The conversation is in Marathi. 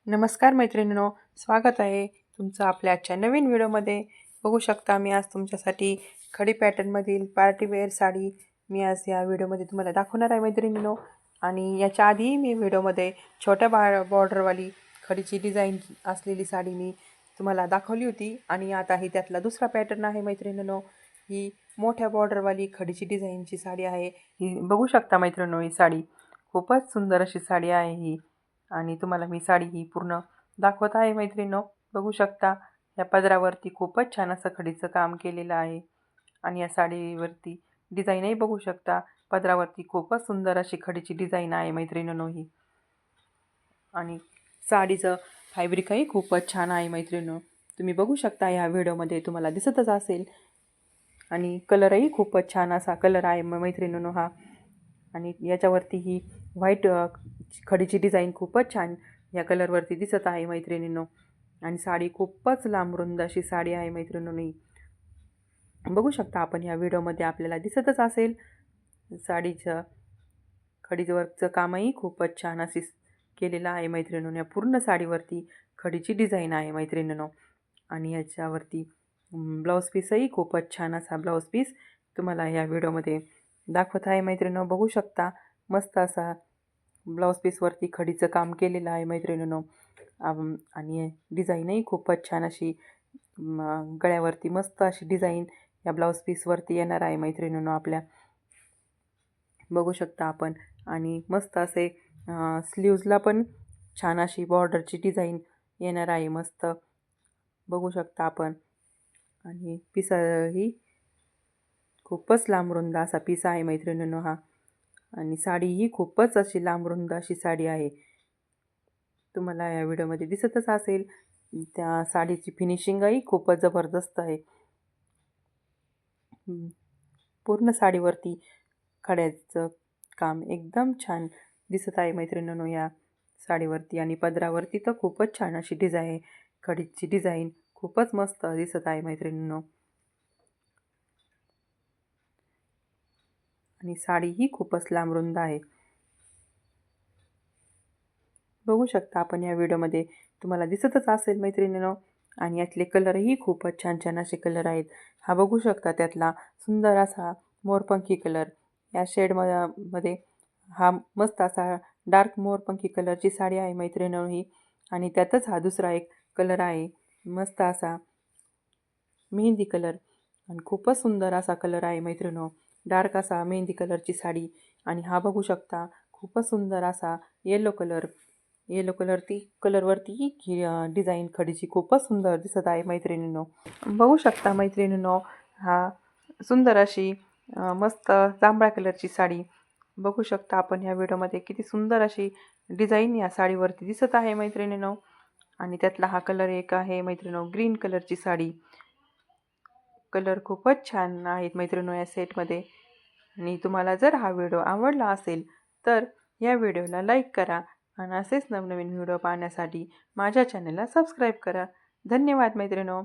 नमस्कार मैत्रिणींनो, स्वागत आहे तुमचं आपल्या आजच्या नवीन व्हिडिओमध्ये. बघू शकता मी आज तुमच्यासाठी खडी पॅटर्नमधील पार्टीवेअर साडी मी आज या व्हिडिओमध्ये तुम्हाला दाखवणार आहे मैत्रिणींनो. आणि याच्या आधी मी व्हिडिओमध्ये छोट्या बॉर्डरवाली खडीची डिझाईन असलेली साडी मी तुम्हाला दाखवली होती आणि आता ही त्यातला दुसरा पॅटर्न आहे मैत्रिणींनो. ही मोठ्या बॉर्डरवाली खडीची डिझाईनची साडी आहे. ही बघू शकता मैत्रिणींनो, ही साडी खूपच सुंदर अशी साडी आहे ही. आणि तुम्हाला मी साडी ही पूर्ण दाखवत आहे मैत्रिणींनो. बघू शकता या पदरावरती खूपच छान असं खडीचं काम केलेलं आहे आणि या साडीवरती डिझाईनही बघू शकता. पदरावरती खूपच सुंदर अशी खडीची डिझाईन आहे मैत्रिणींनो ही. आणि साडीचं फॅब्रिकही खूपच छान आहे मैत्रिणींनो. तुम्ही बघू शकता या व्हिडिओमध्ये तुम्हाला दिसतच असेल. आणि कलरही खूपच छान असा कलर आहे मैत्रिणींनो हा. आणि याच्यावरती ही व्हाईट खडीची डिझाईन खूपच छान या कलरवरती दिसत आहे मैत्रिणींनो. आणि साडी खूपच लांब रुंद अशी साडी आहे मैत्रिणींनो. बघू शकता आपण या व्हिडिओमध्ये आपल्याला दिसतच असेल. साडीचं खडीवरचं कामही खूपच छान अशी केलेलं आहे मैत्रिणींनो. या पूर्ण साडीवरती खडीची डिझाईन आहे मैत्रिणींनो. आणि याच्यावरती ब्लाऊज पीसही खूपच छान असा ब्लाऊज पीस तुम्हाला या व्हिडिओमध्ये दाखवत आहे मैत्रिणींनो. बघू शकता मस्त असा ब्लाऊज पीसवरती खडीचं काम केलेलं आहे मैत्रिणींनो. आणि डिझाईनही खूपच छान अशी गळ्यावरती मस्त अशी डिझाईन या ब्लाऊज पीसवरती येणार आहे मैत्रिणींनो आपल्या. बघू शकता आपण. आणि मस्त असे स्लीव्जला पण छान अशी बॉर्डरची डिझाईन येणार आहे मस्त. बघू शकता आपण. आणि पिसाही खूपच लांब रुंद असा पीस आहे मैत्रिणींनो हा. आणि साडी ही खूपच अशी लांब रुंद अशी साडी आहे. तुम्हाला या व्हिडिओमध्ये दिसतच असेल. त्या साडीची फिनिशिंगही खूपच जबरदस्त आहे. पूर्ण साडीवरती खड्याचं काम एकदम छान दिसत आहे मैत्रिणींनो या साडीवरती. आणि पदरावरती तर खूपच छान अशी डिझाईन खडीची डिझाईन खूपच मस्त दिसत आहे मैत्रिणींनो. आणि साडी ही खूपच लांब रुंद आहे. बघू शकता आपण या व्हिडिओमध्ये तुम्हाला दिसतच असेल मैत्रिणींनो. आणि यातले कलरही खूपच छान छान असे कलर आहेत. हा बघू शकता त्यातला सुंदर असा मोरपंखी कलर या शेडमध्ये हा मस्त असा डार्क मोरपंखी कलरची साडी आहे मैत्रिणींनो ही. आणि त्यातच हा दुसरा एक कलर आहे मस्त असा मेहंदी कलर. आणि खूपच सुंदर असा कलर आहे मैत्रिणींनो, डार्क असा मेहंदी कलरची साडी. आणि हा बघू शकता खूपच सुंदर असा येलो कलरवरती ही डिझाईन खडीची खूपच सुंदर दिसत आहे मैत्रिणींनो. बघू शकता मैत्रिणींनो हा सुंदर अशी मस्त जांभळ्या कलरची साडी. बघू शकता आपण ह्या व्हिडिओमध्ये किती सुंदर अशी डिझाईन या साडीवरती दिसत आहे मैत्रिणींनो. आणि त्यातला हा कलर एक आहे मैत्रिणींनो ग्रीन कलरची साडी. कलर खूपच छान आहेत मैत्रिणींनो या सेटमध्ये. आणि तुम्हाला जर हा व्हिडिओ आवडला असेल तर या व्हिडिओला लाईक करा आणि असेच नवनवीन व्हिडिओ पाहण्यासाठी माझ्या चॅनलला सबस्क्राईब करा. धन्यवाद मैत्रिणींनो.